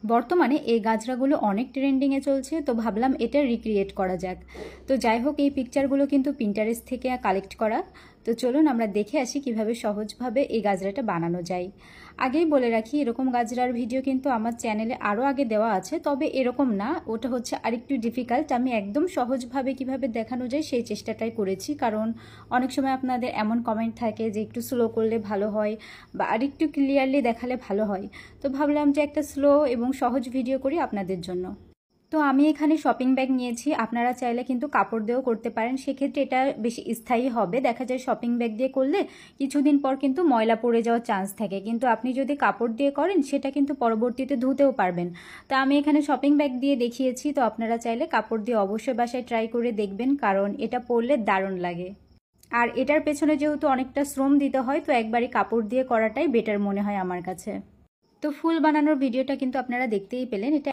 বর্তমানে এই গাজরাগুলো অনেক ট্রেন্ডিংয়ে চলছে, তো ভাবলাম এটা রিক্রিয়েট করা যাক। তো যাই হোক, এই পিকচারগুলো কিন্তু পিন্টারেস্ট থেকে কালেক্ট করা। তো চলুন আমরা দেখে আসি কিভাবে সহজভাবে এই গাজরাটা বানানো যায়। আগেই বলে রাখি, এরকম গাজরার ভিডিও কিন্তু আমার চ্যানেলে আরও আগে দেওয়া আছে, তবে এরকম না, ওটা হচ্ছে আরেকটু ডিফিকাল্ট। আমি একদম সহজভাবে কিভাবে দেখানো যায় সেই চেষ্টাটাই করেছি, কারণ অনেক সময় আপনাদের এমন কমেন্ট থাকে যে একটু স্লো করলে ভালো হয় বা আরেকটু ক্লিয়ারলি দেখালে ভালো হয়। তো ভাবলাম যে একটা স্লো এবং সহজ ভিডিও করি আপনাদের জন্য। তো আমি এখানে শপিং ব্যাগ নিয়েছি, আপনারা চাইলে কিন্তু কাপড় দিয়েও করতে পারেন, সেক্ষেত্রে এটা বেশি স্থায়ী হবে। দেখা যায় শপিং ব্যাগ দিয়ে করলে কিছুদিন পর কিন্তু ময়লা পড়ে যাওয়ার চান্স থাকে, কিন্তু আপনি যদি কাপড় দিয়ে করেন সেটা কিন্তু পরবর্তীতে ধুতেও পারবেন। তো আমি এখানে শপিং ব্যাগ দিয়ে দেখিয়েছি, তো আপনারা চাইলে কাপড় দিয়ে অবশ্যই বাসায় ট্রাই করে দেখবেন, কারণ এটা পরলে দারুণ লাগে। আর এটার পেছনে যেহেতু অনেকটা শ্রম দিতে হয়, তো একবারই কাপড় দিয়ে করাটাই বেটার মনে হয় আমার কাছে। তো ফুল বানানোর ভিডিওটা কিন্তু আপনারা দেখতেই পেলেন। এটা